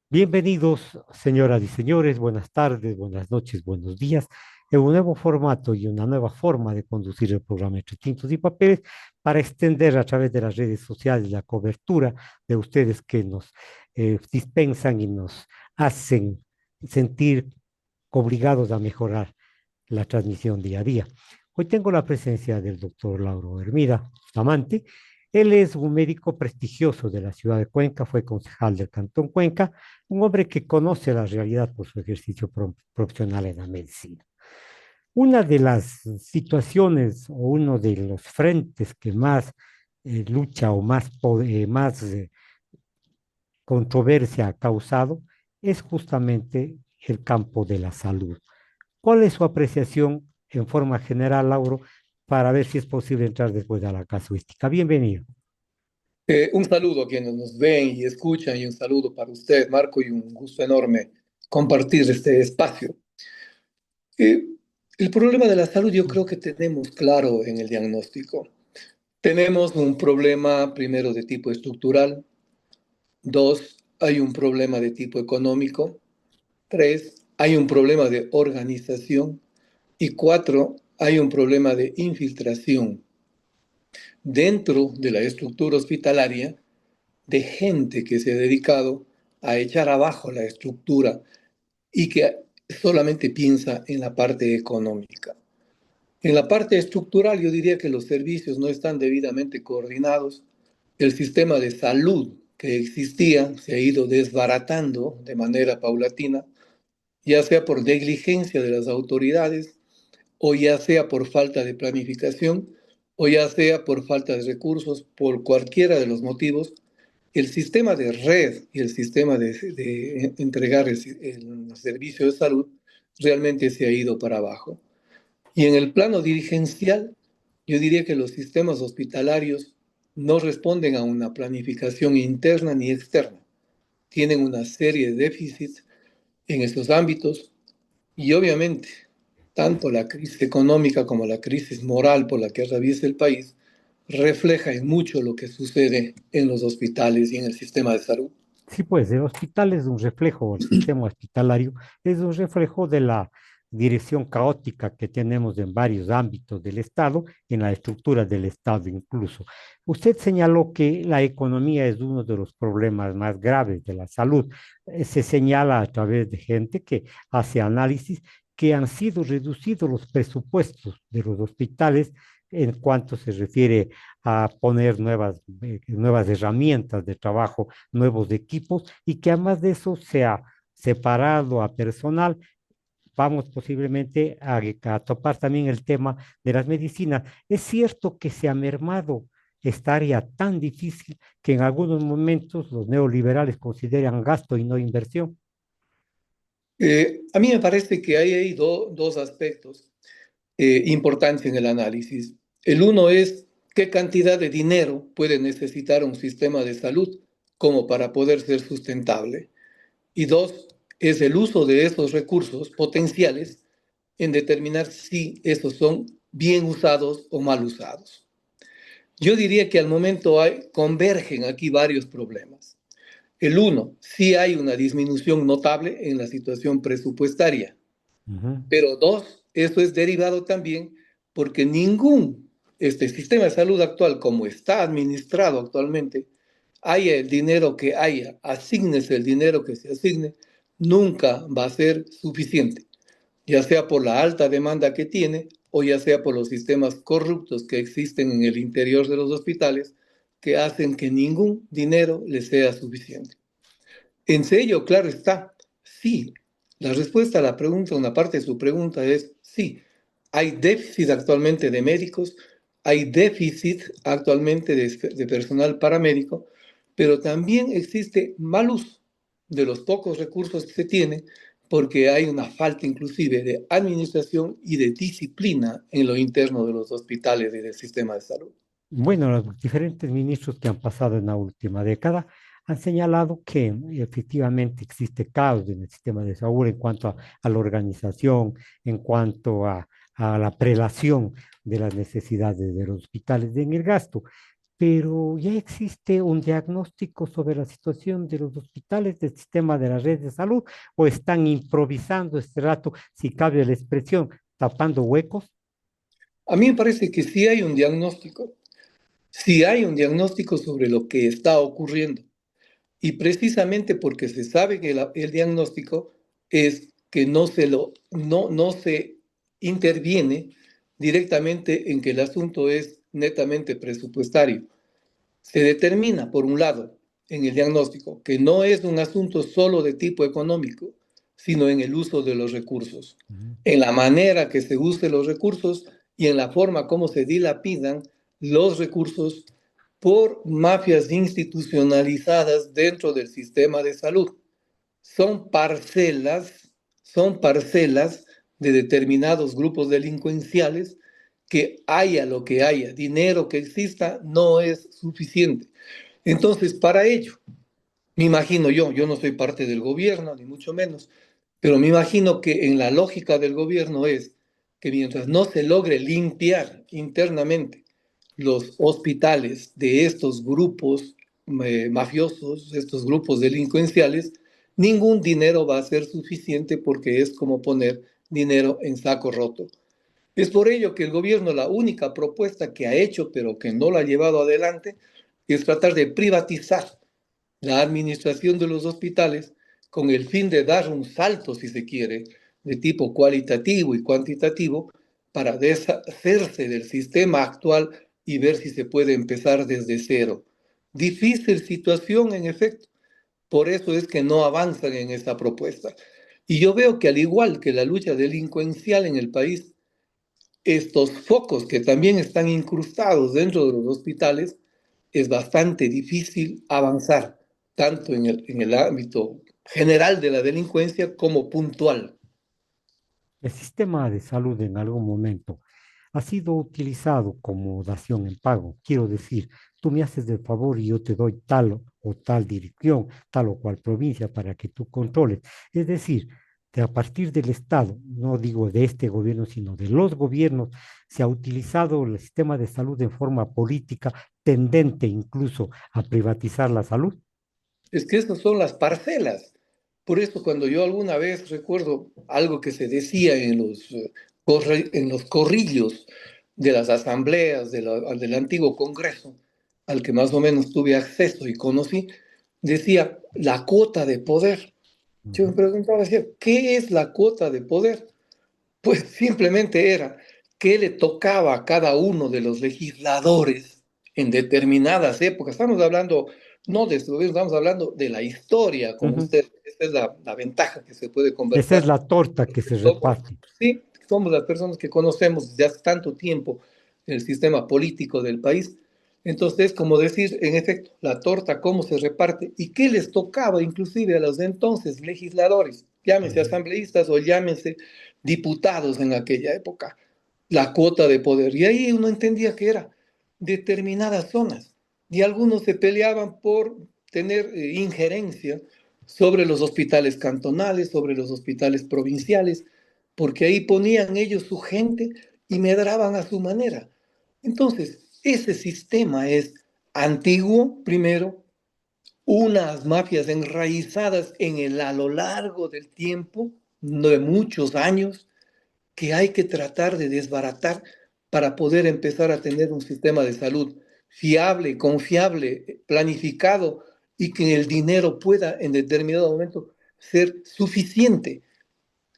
Bienvenidos, señoras y señores, buenas tardes, buenas noches, buenos días, en un nuevo formato y una nueva forma de conducir el programa Entre Tintos y Papeles para extender a través de las redes sociales la cobertura de ustedes que nos dispensan y nos hacen sentir obligados a mejorar la transmisión día a día. Hoy tengo la presencia del doctor Lauro Hermida Amante. Él es un médico prestigioso de la ciudad de Cuenca, fue concejal del Cantón Cuenca, un hombre que conoce la realidad por su ejercicio profesional en la medicina. Una de las situaciones o uno de los frentes que más lucha o más controversia ha causado es justamente el campo de la salud. ¿Cuál es su apreciación en forma general, Lauro, para ver si es posible entrar después a la casuística? Bienvenido. Un saludo a quienes nos ven y escuchan y un saludo para usted, Marco, y un gusto enorme compartir este espacio. Eh, el problema de la salud yo creo que tenemos claro en el diagnóstico. Tenemos un problema primero de tipo estructural, dos, hay un problema de tipo económico, tres, hay un problema de organización y cuatro, hay un problema de infiltración dentro de la estructura hospitalaria de gente que se ha dedicado a echar abajo la estructura y que solamente piensa en la parte económica. En la parte estructural yo diría que los servicios no están debidamente coordinados. El sistema de salud que existía se ha ido desbaratando de manera paulatina, ya sea por negligencia de las autoridades o ya sea por falta de planificación o ya sea por falta de recursos, por cualquiera de los motivos. El sistema de red y el sistema de entregar el servicio de salud realmente se ha ido para abajo. Y en el plano dirigencial, yo diría que los sistemas hospitalarios no responden a una planificación interna ni externa. Tienen una serie de déficits en estos ámbitos y obviamente tanto la crisis económica como la crisis moral por la que atraviesa el país refleja en mucho lo que sucede en los hospitales y en el sistema de salud. Sí, pues el hospital es un reflejo, el sistema hospitalario es un reflejo de la dirección caótica que tenemos en varios ámbitos del Estado, en la estructura del Estado incluso. Usted señaló que la economía es uno de los problemas más graves de la salud. Se señala a través de gente que hace análisis que han sido reducidos los presupuestos de los hospitales en cuanto se refiere a poner nuevas herramientas de trabajo, nuevos equipos y que además de eso se ha separado a personal. Vamos posiblemente a topar también el tema de las medicinas. Es cierto que se ha mermado esta área tan difícil que en algunos momentos los neoliberales consideran gasto y no inversión. A mí me parece que hay dos aspectos importantes en el análisis. El uno es qué cantidad de dinero puede necesitar un sistema de salud como para poder ser sustentable. Y dos, es el uso de esos recursos potenciales en determinar si esos son bien usados o mal usados. Yo diría que al momento convergen aquí varios problemas. El uno, sí hay una disminución notable en la situación presupuestaria, Ujú. pero dos, eso es derivado también porque ningún sistema de salud actual, como está administrado actualmente, haya el dinero que haya, asignes el dinero que se asigne, nunca va a ser suficiente, ya sea por la alta demanda que tiene o ya sea por los sistemas corruptos que existen en el interior de los hospitales que hacen que ningún dinero les sea suficiente. En serio, claro está, sí. La respuesta a la pregunta, una parte de su pregunta es sí. Hay déficit actualmente de médicos, hay déficit actualmente de personal paramédico, pero también existe mal uso de los pocos recursos que se tienen porque hay una falta inclusive de administración y de disciplina en lo interno de los hospitales y del sistema de salud. Bueno, los diferentes ministros que han pasado en la última década han señalado que efectivamente existe caos en el sistema de salud en cuanto a la organización, en cuanto a la prelación de las necesidades de los hospitales en el gasto. pero ya existe un diagnóstico sobre la situación de los hospitales, del sistema de la red de salud, o están improvisando este rato, si cabe la expresión, tapando huecos. A mí me parece que sí hay un diagnóstico sobre lo que está ocurriendo. Y precisamente porque se sabe que el diagnóstico es que no se interviene directamente en que el asunto es netamente presupuestario. Se determina, por un lado, en el diagnóstico, que no es un asunto solo de tipo económico, sino en el uso de los recursos, Ujú. en la manera que se use los recursos y en la forma como se dilapidan los recursos por mafias institucionalizadas dentro del sistema de salud. Son parcelas, son parcelas de determinados grupos delincuenciales que haya lo que haya, dinero que exista, no es suficiente. Entonces, para ello, me imagino yo no soy parte del gobierno, ni mucho menos, pero me imagino que en la lógica del gobierno es que mientras no se logre limpiar internamente los hospitales de estos grupos mafiosos, estos grupos delincuenciales, ningún dinero va a ser suficiente porque es como poner dinero en saco roto. Es por ello que el gobierno, la única propuesta que ha hecho, pero que no la ha llevado adelante, es tratar de privatizar la administración de los hospitales con el fin de dar un salto, si se quiere, de tipo cualitativo y cuantitativo para deshacerse del sistema actual y ver si se puede empezar desde cero. Difícil situación, en efecto. Por eso es que no avanzan en esta propuesta. Y yo veo que al igual que la lucha delincuencial en el país, estos focos que también están incrustados dentro de los hospitales, es bastante difícil avanzar, tanto en el ámbito general de la delincuencia como puntual. El sistema de salud en algún momento ha sido utilizado como dación en pago. Quiero decir, tú me haces el favor y yo te doy tal o tal dirección, tal o cual provincia para que tú controles. Es decir, a partir del Estado, no digo de este gobierno, sino de los gobiernos, se ha utilizado el sistema de salud en forma política, tendente incluso a privatizar la salud. Es que esas son las parcelas. Por eso cuando yo alguna vez recuerdo algo que se decía en los corrillos de las asambleas del antiguo Congreso, al que más o menos tuve acceso y conocí, decía la cuota de poder. Yo me Ujú. preguntaba, decía, ¿qué es la cuota de poder? Pues simplemente era qué le tocaba a cada uno de los legisladores en determinadas épocas. Estamos hablando no de este gobierno, estamos hablando de la historia con Ujú. usted. Esta es la ventaja que se puede Esa es conversar. la torta que se Somos, reparte. sí, somos las personas que conocemos desde hace tanto tiempo el sistema político del país. Entonces, como decir, en efecto, la torta, cómo se reparte y qué les tocaba inclusive a los de entonces legisladores, llámense Ujú. asambleístas o llámense diputados en aquella época, la cuota de poder. Y ahí uno entendía que era determinadas zonas y algunos se peleaban por tener injerencia sobre los hospitales cantonales, sobre los hospitales provinciales, porque ahí ponían ellos su gente y medraban a su manera. Entonces, ese sistema es antiguo, primero, unas mafias enraizadas a lo largo del tiempo, de muchos años, que hay que tratar de desbaratar para poder empezar a tener un sistema de salud fiable, confiable, planificado y que el dinero pueda en determinado momento ser suficiente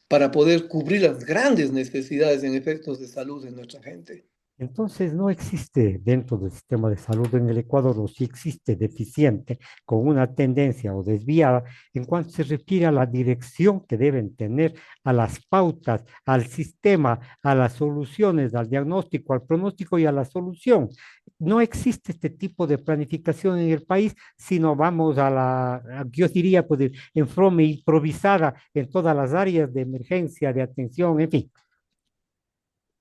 para poder cubrir las grandes necesidades en efectos de salud de nuestra gente. Entonces, no existe dentro del sistema de salud en el Ecuador, o si existe deficiente, con una tendencia o desviada, en cuanto se refiere a la dirección que deben tener, a las pautas, al sistema, a las soluciones, al diagnóstico, al pronóstico y a la solución. No existe este tipo de planificación en el país, sino vamos yo diría, pues, en forma improvisada en todas las áreas de emergencia, de atención, en fin.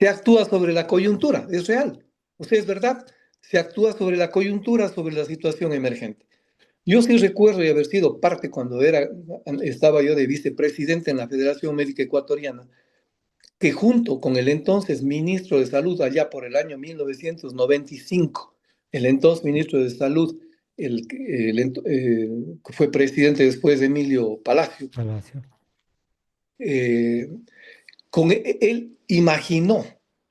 Se actúa sobre la coyuntura, es real, o sea, es verdad, se actúa sobre la coyuntura, sobre la situación emergente. Yo sí recuerdo y haber sido parte cuando estaba yo de vicepresidente en la Federación Médica Ecuatoriana, que junto con el entonces ministro de Salud allá por el año 1995 el entonces ministro de Salud, que fue presidente después de Emilio Palacio, Palacio. eh, él imaginó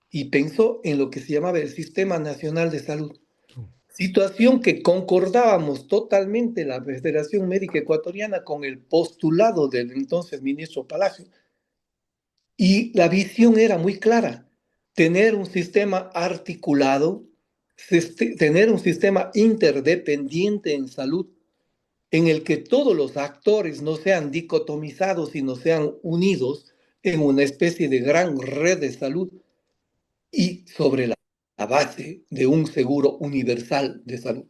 y pensó en lo que se llamaba el Sistema Nacional de Salud, situación que concordábamos totalmente la Federación Médica Ecuatoriana con el postulado del entonces ministro Palacio. Y la visión era muy clara: tener un sistema articulado, tener un sistema interdependiente en salud, en el que todos los actores no sean dicotomizados, sino sean unidos en una especie de gran red de salud, y sobre la base de un seguro universal de salud,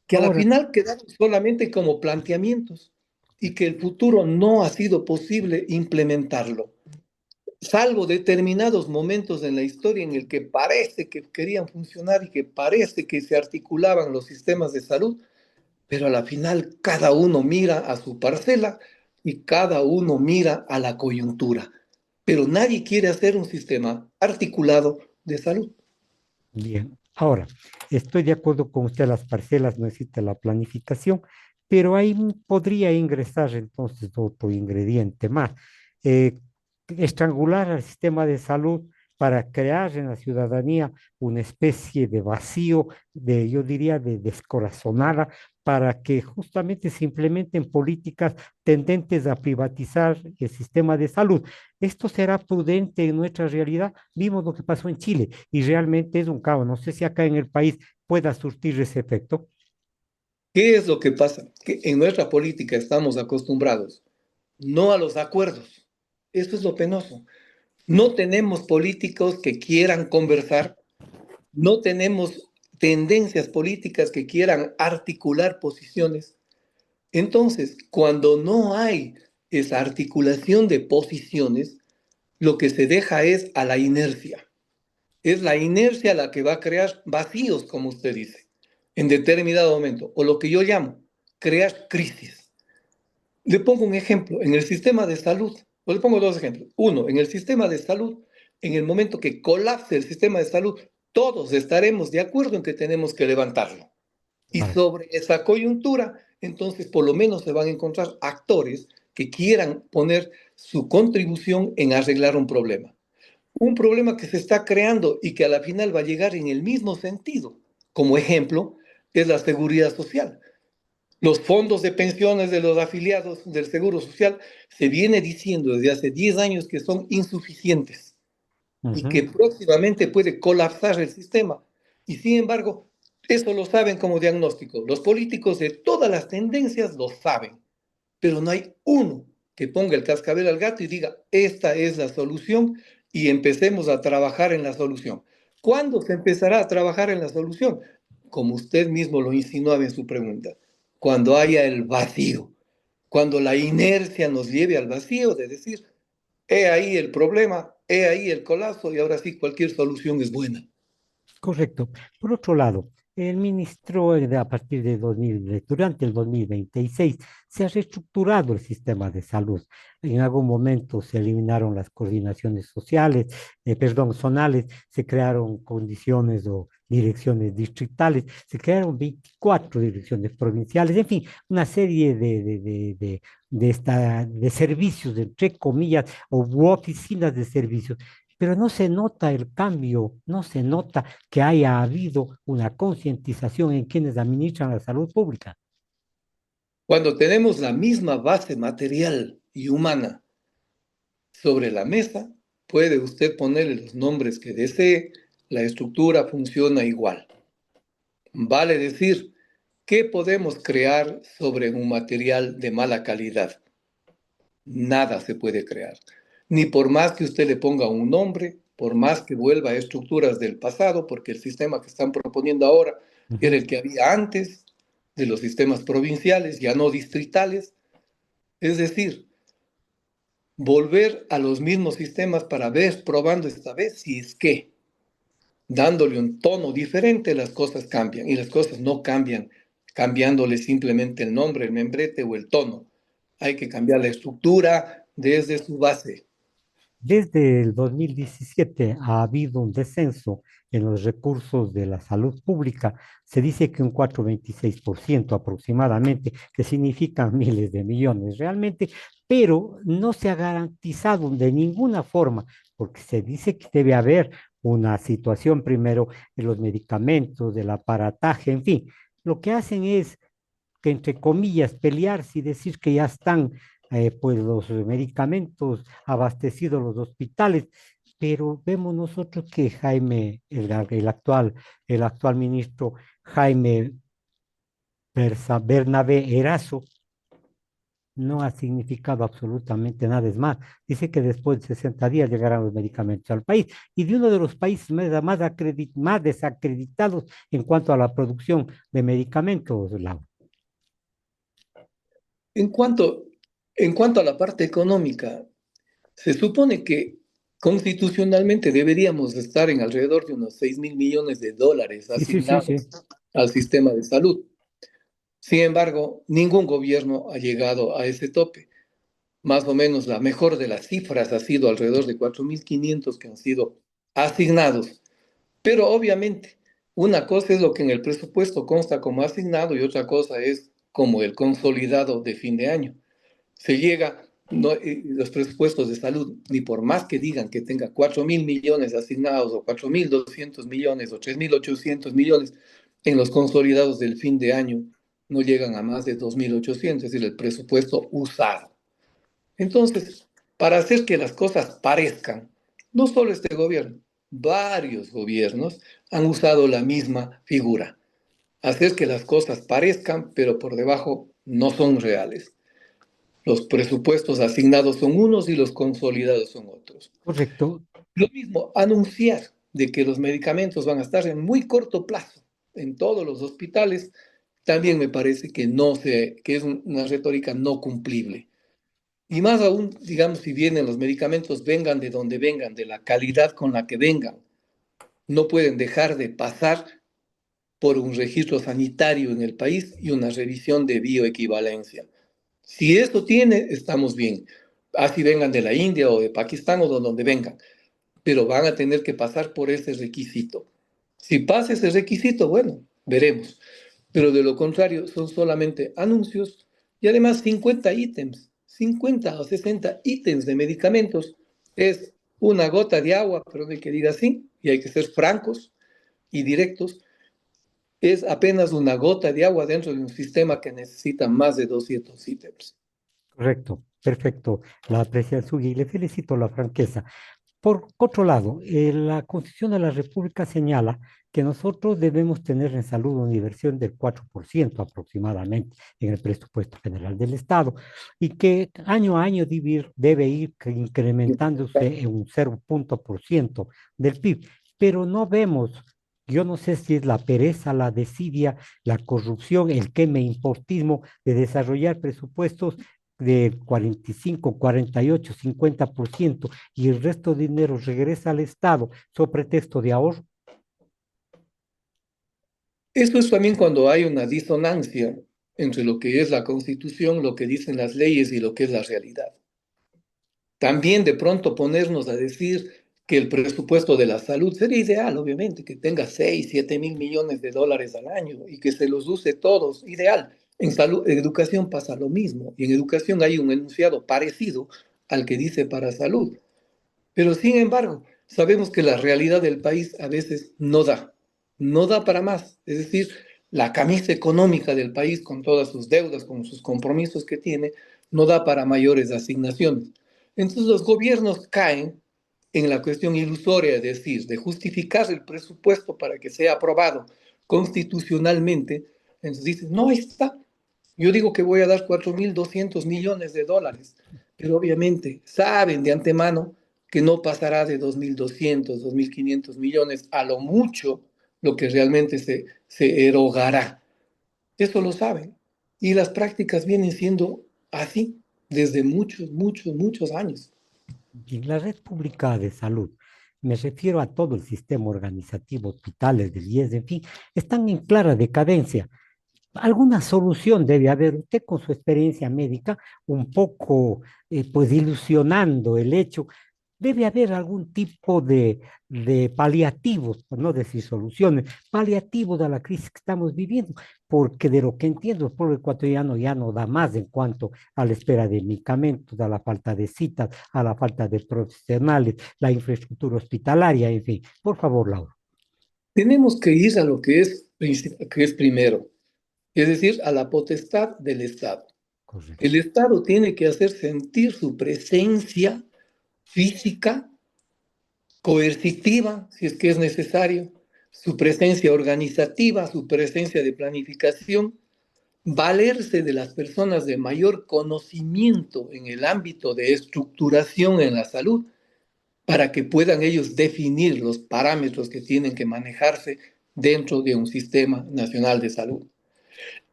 que a la Ahora, final quedaron solamente como planteamientos y que el futuro no ha sido posible implementarlo, salvo determinados momentos en la historia en el que parece que querían funcionar y que parece que se articulaban los sistemas de salud, pero a la final cada uno mira a su parcela y cada uno mira a la coyuntura, pero nadie quiere hacer un sistema articulado de salud. bien, ahora, estoy de acuerdo con usted, las parcelas no existe la planificación, pero ahí podría ingresar entonces otro ingrediente más, eh, estrangular al sistema de salud para crear en la ciudadanía una especie de vacío, yo diría, de descorazonada, para que justamente se implementen políticas tendentes a privatizar el sistema de salud. ¿Esto será prudente en nuestra realidad? Vimos lo que pasó en Chile y realmente es un caos. No sé si acá en el país pueda surtir ese efecto. ¿Qué es lo que pasa? Que en nuestra política estamos acostumbrados no a los acuerdos. Eso es lo penoso. No tenemos políticos que quieran conversar, no tenemos tendencias políticas que quieran articular posiciones. Entonces, cuando no hay esa articulación de posiciones, lo que se deja es a la inercia. Es la inercia la que va a crear vacíos, como usted dice, en determinado momento, o lo que yo llamo crear crisis. Le pongo un ejemplo, en el sistema de salud, o le pongo dos ejemplos. Uno, en el sistema de salud, en el momento que colapse el sistema de salud, todos estaremos de acuerdo en que tenemos que levantarlo. Y Claro, sobre esa coyuntura, entonces por lo menos se van a encontrar actores que quieran poner su contribución en arreglar un problema. Un problema que se está creando y que a la final va a llegar en el mismo sentido. Como ejemplo, es la seguridad social. Los fondos de pensiones de los afiliados del Seguro Social, se viene diciendo desde hace 10 años que son insuficientes y ujú, que próximamente puede colapsar el sistema. Y sin embargo, eso lo saben como diagnóstico. Los políticos de todas las tendencias lo saben, pero no hay uno que ponga el cascabel al gato y diga: esta es la solución, y empecemos a trabajar en la solución. ¿Cuándo se empezará a trabajar en la solución? Como usted mismo lo insinuaba en su pregunta: cuando haya el vacío, cuando la inercia nos lleve al vacío de decir: he ahí el problema, he ahí el colapso, y ahora sí cualquier solución es buena. correcto. Por otro lado, el ministro, a partir de 2000, durante el 2026, se ha reestructurado el sistema de salud. En algún momento se eliminaron las coordinaciones sociales, perdón, zonales, se crearon condiciones o direcciones distritales, se crearon 24 direcciones provinciales, en fin, una serie de servicios, entre comillas, o u oficinas de servicios, pero no se nota el cambio, no se nota que haya habido una concientización en quienes administran la salud pública. Cuando tenemos la misma base material y humana sobre la mesa, puede usted ponerle los nombres que desee, la estructura funciona igual. Vale decir, ¿qué podemos crear sobre un material de mala calidad? Nada se puede crear. Ni por más que usted le ponga un nombre, por más que vuelva a estructuras del pasado, porque el sistema que están proponiendo ahora era Ujú. el que había antes de los sistemas provinciales, ya no distritales. Es decir, volver a los mismos sistemas para ver, probando esta vez si es que, dándole un tono diferente, las cosas cambian. Y las cosas no cambian cambiándole simplemente el nombre, el membrete o el tono. Hay que cambiar la estructura desde su base. Desde el 2017 ha habido un descenso en los recursos de la salud pública. Se dice que un 4,26% aproximadamente, que significan miles de millones realmente, pero no se ha garantizado de ninguna forma, porque se dice que debe haber una situación primero de los medicamentos, del aparataje, en fin. Lo que hacen es que, entre comillas, pelearse y decir que ya están pues los medicamentos abastecidos los hospitales, pero vemos nosotros que Jaime, el actual ministro Jaime Bernabé Erazo, no ha significado absolutamente nada. Es más, dice que después de 60 días llegarán los medicamentos al país y de uno de los países más desacreditados en cuanto a la producción de medicamentos, Laura. En cuanto, en cuanto a la parte económica, se supone que constitucionalmente deberíamos estar en alrededor de unos 6.000 millones de dólares Sí, sí, sí, sí. asignados al sistema de salud. Sin embargo, ningún gobierno ha llegado a ese tope. Más o menos la mejor de las cifras ha sido alrededor de 4.500 que han sido asignados. Pero obviamente, una cosa es lo que en el presupuesto consta como asignado y otra cosa es como el consolidado de fin de año. Se llega, no, los presupuestos de salud, ni por más que digan que tenga 4.000 millones asignados o 4.200 millones o 3.800 millones en los consolidados del fin de año, no llegan a más de 2.800, es decir, el presupuesto usado. Entonces, para hacer que las cosas parezcan, no solo este gobierno, varios gobiernos han usado la misma figura, hacer que las cosas parezcan, pero por debajo no son reales. Los presupuestos asignados son unos y los consolidados son otros. Correcto. Lo mismo, anunciar de que los medicamentos van a estar en muy corto plazo en todos los hospitales, también me parece que, que es una retórica no cumplible. Y más aún, digamos, si vienen los medicamentos, vengan de donde vengan, de la calidad con la que vengan, no pueden dejar de pasar por un registro sanitario en el país y una revisión de bioequivalencia. Si esto tiene, estamos bien. Así vengan de la India o de Pakistán o de donde vengan, pero van a tener que pasar por ese requisito. Si pasa ese requisito, bueno, veremos. Pero de lo contrario, son solamente anuncios y además 50 ítems, 50 o 60 ítems de medicamentos. Es una gota de agua, pero hay que diga así, y hay que ser francos y directos. Es apenas una gota de agua dentro de un sistema que necesita más de 200 ítems. Correcto, perfecto, la apreciación suya y le felicito la franqueza. Por otro lado, la Constitución de la República señala que nosotros debemos tener en salud una inversión del 4% aproximadamente en el presupuesto general del Estado y que año a año debe ir incrementándose en un 0,1% del PIB, pero no vemos. Yo no sé si es la pereza, la desidia, la corrupción, el queme-importismo de desarrollar presupuestos de 45, 48, 50% y el resto de dinero regresa al Estado sobre pretexto de ahorro. Esto es también cuando hay una disonancia entre lo que es la Constitución, lo que dicen las leyes y lo que es la realidad. También de pronto ponernos a decir que el presupuesto de la salud sería ideal, obviamente, que tenga 6, 7 mil millones de dólares al año y que se los use todos, ideal. En salud, en educación pasa lo mismo y en educación hay un enunciado parecido al que dice para salud. Pero sin embargo, sabemos que la realidad del país a veces no da para más. Es decir, la camisa económica del país con todas sus deudas, con sus compromisos que tiene, no da para mayores asignaciones. Entonces los gobiernos caen en la cuestión ilusoria, es decir, de justificar el presupuesto para que sea aprobado constitucionalmente. Entonces dicen, no, ahí está. Yo digo que voy a dar 4.200 millones de dólares, pero obviamente saben de antemano que no pasará de 2.200, 2.500 millones, a lo mucho lo que realmente se erogará. Eso lo saben. Y las prácticas vienen siendo así desde muchos, muchos, muchos años. Y en la red pública de salud, me refiero a todo el sistema organizativo, hospitales, del IES, en fin, están en clara decadencia. Alguna solución debe haber. Usted con su experiencia médica, un poco pues ilusionando el hecho. debe haber algún tipo de paliativos, por no decir soluciones, paliativos a la crisis que estamos viviendo, porque de lo que entiendo, el pueblo ecuatoriano ya no da más en cuanto a la espera de medicamentos, a la falta de citas, a la falta de profesionales, la infraestructura hospitalaria, en fin. Por favor, Laura. Tenemos que ir a lo que es primero, es decir, a la potestad del Estado. El Correcto. Estado tiene que hacer sentir su presencia física, coercitiva, si es que es necesario, su presencia organizativa, su presencia de planificación, valerse de las personas de mayor conocimiento en el ámbito de estructuración en la salud para que puedan ellos definir los parámetros que tienen que manejarse dentro de un sistema nacional de salud.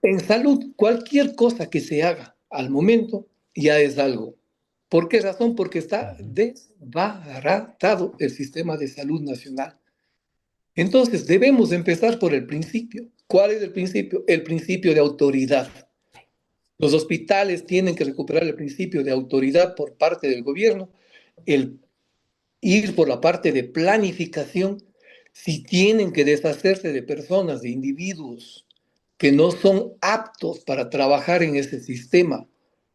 En salud, cualquier cosa que se haga al momento ya es algo. ¿Por qué razón? Porque está Ujú. desbaratado el sistema de salud nacional. Entonces, debemos empezar por el principio. ¿Cuál es el principio? El principio de autoridad. Los hospitales tienen que recuperar el principio de autoridad por parte del gobierno, el ir por la parte de planificación, si tienen que deshacerse de personas, de individuos que no son aptos para trabajar en ese sistema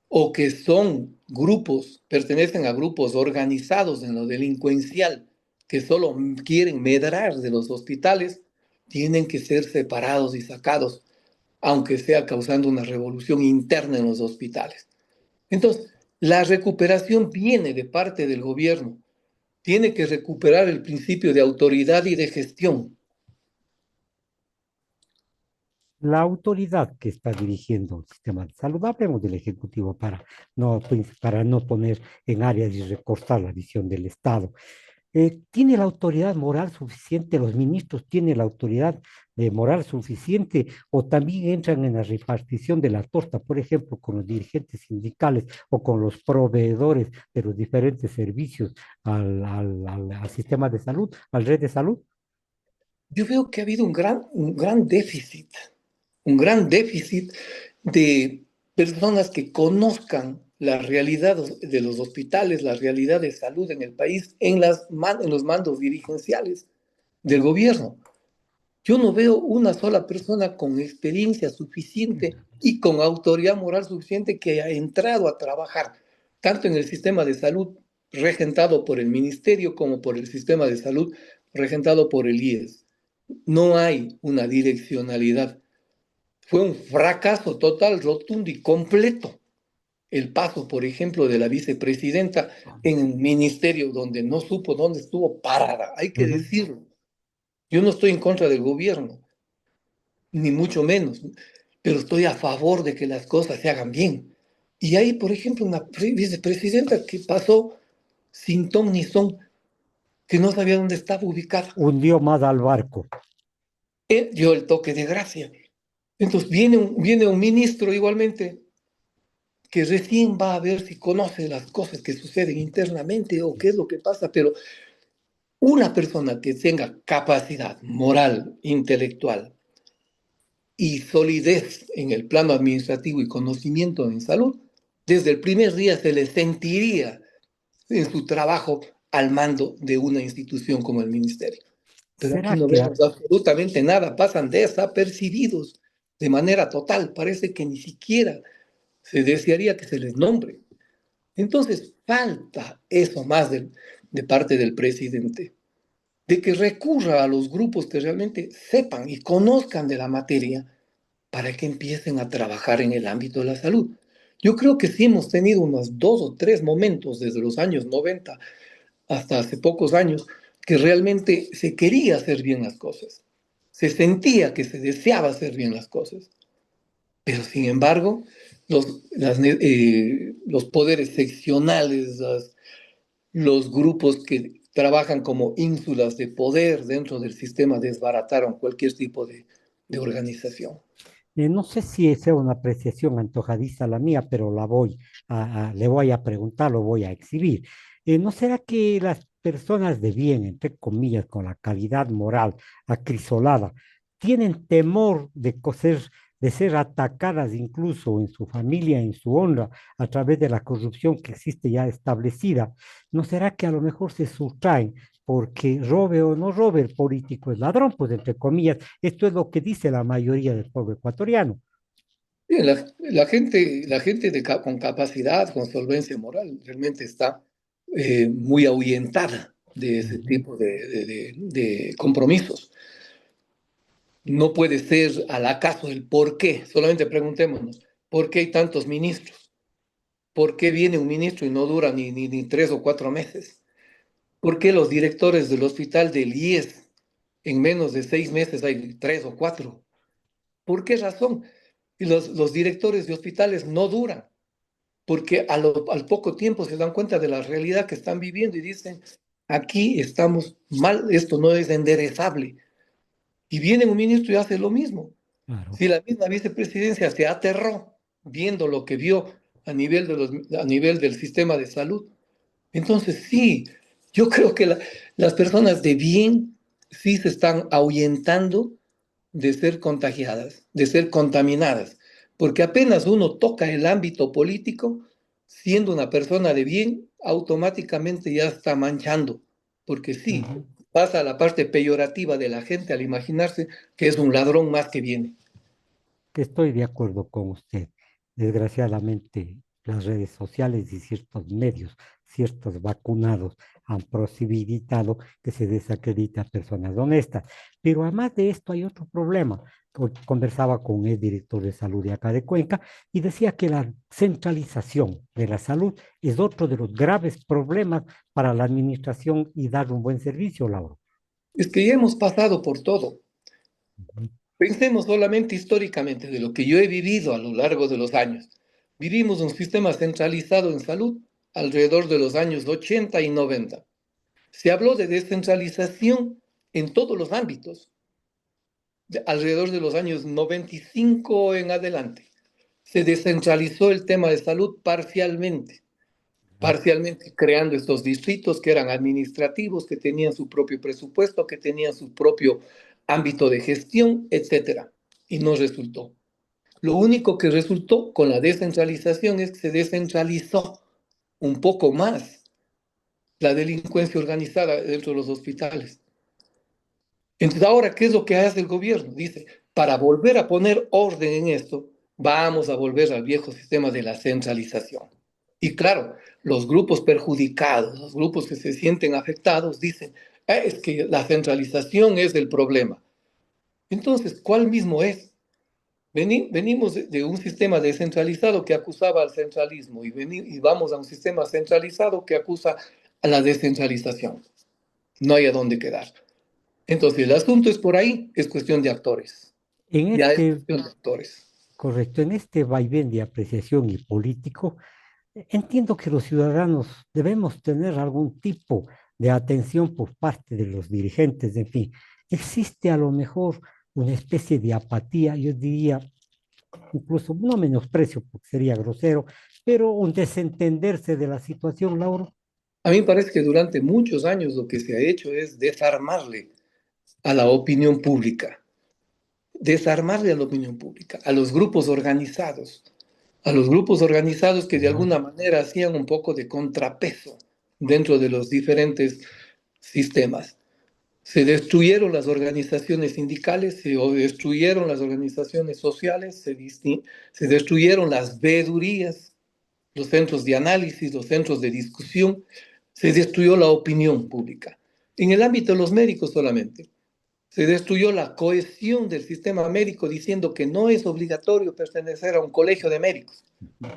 o que son grupos, pertenecen a grupos organizados en lo delincuencial, que solo quieren medrar de los hospitales, tienen que ser separados y sacados, aunque sea causando una revolución interna en los hospitales. Entonces, la recuperación viene de parte del gobierno, tiene que recuperar el principio de autoridad y de gestión. La autoridad que está dirigiendo el sistema de salud, hablemos del Ejecutivo para no poner en áreas y recortar la visión del Estado. ¿Tiene la autoridad moral suficiente? ¿Los ministros tienen la autoridad de moral suficiente o también entran en la repartición de la torta, por ejemplo, con los dirigentes sindicales o con los proveedores de los diferentes servicios al sistema de salud, al red de salud? Yo veo que ha habido un gran déficit de personas que conozcan la realidad de los hospitales, la realidad de salud en el país, en los mandos dirigenciales del gobierno. Yo no veo una sola persona con experiencia suficiente y con autoridad moral suficiente que haya entrado a trabajar, tanto en el sistema de salud regentado por el ministerio como por el sistema de salud regentado por el IES. No hay una direccionalidad. Fue un fracaso total, rotundo y completo el paso, por ejemplo, de la vicepresidenta en un ministerio donde no supo dónde estuvo parada. Hay que Ujú. decirlo. Yo no estoy en contra del gobierno, ni mucho menos, pero estoy a favor de que las cosas se hagan bien. Y hay, por ejemplo, una vicepresidenta que pasó sin ton ni son, que no sabía dónde estaba ubicada. Hundió más al barco. Él dio el toque de gracia. Entonces viene un ministro igualmente que recién va a ver si conoce las cosas que suceden internamente o qué es lo que pasa, pero una persona que tenga capacidad moral, intelectual y solidez en el plano administrativo y conocimiento en salud, desde el primer día se le sentiría en su trabajo al mando de una institución como el ministerio. Pero ¿Será aquí no que vemos absolutamente nada, pasan desapercibidos de manera total, parece que ni siquiera se desearía que se les nombre. Entonces, falta eso más de parte del presidente, de que recurra a los grupos que realmente sepan y conozcan de la materia para que empiecen a trabajar en el ámbito de la salud. Yo creo que sí hemos tenido unos dos o tres momentos desde los años 90 hasta hace pocos años que realmente se quería hacer bien las cosas. Se sentía que se deseaba hacer bien las cosas. Pero sin embargo, los poderes seccionales, los grupos que trabajan como ínsulas de poder dentro del sistema desbarataron cualquier tipo de organización. no sé si sea una apreciación antojadiza la mía, pero le voy a preguntar, lo voy a exhibir. ¿No será que las personas de bien, entre comillas, con la calidad moral acrisolada, tienen temor de ser atacadas incluso en su familia, en su honra, a través de la corrupción que existe ya establecida, ¿no será que a lo mejor se sustraen? Porque robe o no robe, el político es ladrón, pues entre comillas, esto es lo que dice la mayoría del pueblo ecuatoriano. Bien, la gente con capacidad, con solvencia moral, realmente está muy ahuyentada de ese Ujú, tipo de compromisos. No puede ser al acaso el por qué. Solamente preguntémonos, ¿por qué hay tantos ministros? ¿Por qué viene un ministro y no dura ni 3 o 4 meses? ¿Por qué los directores del hospital del IES en menos de 6 meses hay 3 o 4? ¿Por qué razón? Y los directores de hospitales no duran, porque al poco tiempo se dan cuenta de la realidad que están viviendo y dicen, aquí estamos mal, esto no es enderezable. Y viene un ministro y hace lo mismo. claro. Si la misma vicepresidencia se aterró viendo lo que vio a nivel del sistema de salud, entonces sí, yo creo que las personas de bien sí se están ahuyentando de ser contagiadas, de ser contaminadas, porque apenas uno toca el ámbito político, siendo una persona de bien, automáticamente ya está manchando, porque sí, Ujú. pasa a la parte peyorativa de la gente al imaginarse que es un ladrón más que viene. Que estoy de acuerdo con usted. Desgraciadamente, las redes sociales y ciertos medios, ciertos vacunados han posibilitado que se desacredite a personas honestas. Pero además de esto hay otro problema. Conversaba con el director de salud de acá de Cuenca y decía que la centralización de la salud es otro de los graves problemas para la administración y dar un buen servicio, Laura. Es que ya hemos pasado por todo. Ujú. Pensemos solamente históricamente de lo que yo he vivido a lo largo de los años. Vivimos un sistema centralizado en salud alrededor de los años 80 y 90. Se habló de descentralización en todos los ámbitos, alrededor de los años 95 en adelante. Se descentralizó el tema de salud parcialmente creando estos distritos que eran administrativos, que tenían su propio presupuesto, que tenían su propio ámbito de gestión, etcétera. Y no resultó. Lo único que resultó con la descentralización es que se descentralizó un poco más la delincuencia organizada dentro de los hospitales. Entonces, ahora, ¿qué es lo que hace el gobierno? Dice, para volver a poner orden en esto, vamos a volver al viejo sistema de la centralización. Y claro, los grupos perjudicados, los grupos que se sienten afectados, dicen, es que la centralización es el problema. Entonces, ¿cuál mismo es? Venimos de un sistema descentralizado que acusaba al centralismo y vamos a un sistema centralizado que acusa a la descentralización. No hay a dónde quedar. Entonces, el asunto es por ahí, es cuestión de actores. En Ya es este, cuestión de actores. correcto, en este vaivén de apreciación y político, entiendo que los ciudadanos debemos tener algún tipo de atención por parte de los dirigentes, en fin. Existe a lo mejor una especie de apatía, yo diría, incluso no menosprecio porque sería grosero, pero un desentenderse de la situación, Lauro. A mí me parece que durante muchos años lo que se ha hecho es desarmarle a la opinión pública, a los grupos organizados que de Ya. alguna manera hacían un poco de contrapeso dentro de los diferentes sistemas. Se destruyeron las organizaciones sindicales, se destruyeron las organizaciones sociales, se destruyeron las veedurías, los centros de análisis, los centros de discusión, se destruyó la opinión pública. En el ámbito de los médicos solamente, se destruyó la cohesión del sistema médico diciendo que no es obligatorio pertenecer a un colegio de médicos.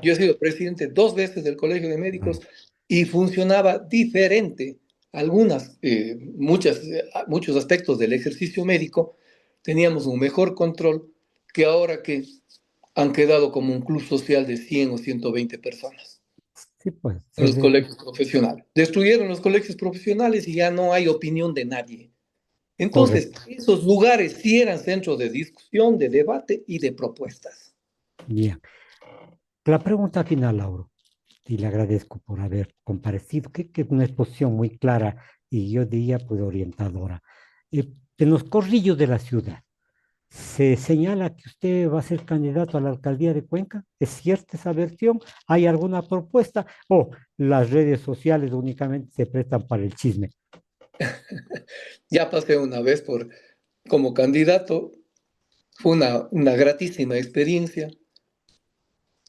Yo he sido presidente 2 veces del colegio de médicos Bueno, y funcionaba diferente. Muchos aspectos del ejercicio médico teníamos un mejor control que ahora que han quedado como un club social de 100 o 120 personas sí, pues, en los colegios profesionales. Destruyeron los colegios profesionales y ya no hay opinión de nadie. Entonces, correcto. esos lugares sí eran centros de discusión, de debate y de propuestas. Bien. La pregunta final, Lauro, y le agradezco por haber comparecido, que es una exposición muy clara y yo diría pues orientadora. En los corrillos de la ciudad, Se señala que usted va a ser candidato a la alcaldía de Cuenca. ¿Es cierta esa versión? ¿Hay alguna propuesta? ¿O las redes sociales únicamente se prestan para el chisme? Ya pasé una vez como candidato, fue una gratísima experiencia.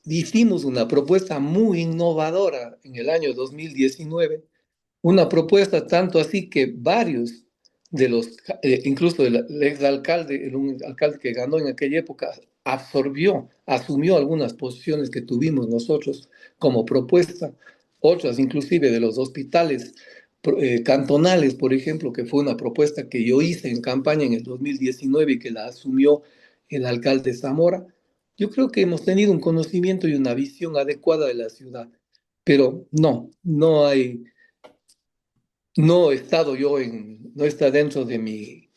Hicimos una propuesta muy innovadora en el año 2019, una propuesta tanto así que varios de incluso el exalcalde, un alcalde que ganó en aquella época, asumió algunas posiciones que tuvimos nosotros como propuesta, otras inclusive de los hospitales cantonales, por ejemplo, que fue una propuesta que yo hice en campaña en el 2019 y que la asumió el alcalde Zamora. Yo creo que hemos tenido un conocimiento y una visión adecuada de la ciudad, pero no he estado no está dentro de mi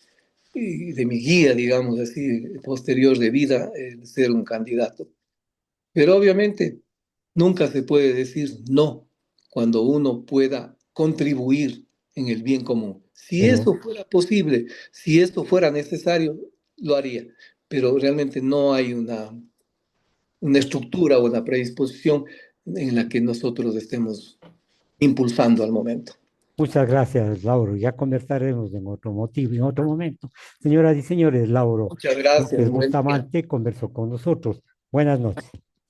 guía, digamos así, posterior de vida, el ser un candidato. Pero obviamente nunca se puede decir no cuando uno pueda contribuir en el bien común. Si Pero eso fuera posible, si esto fuera necesario, lo haría. Pero realmente no hay una estructura o una predisposición en la que nosotros estemos impulsando al momento. muchas gracias, Lauro. Ya conversaremos en otro motivo, en otro momento. Señoras y señores, Lauro Muchas gracias, López buen día. Bustamante conversó con nosotros. Buenas noches.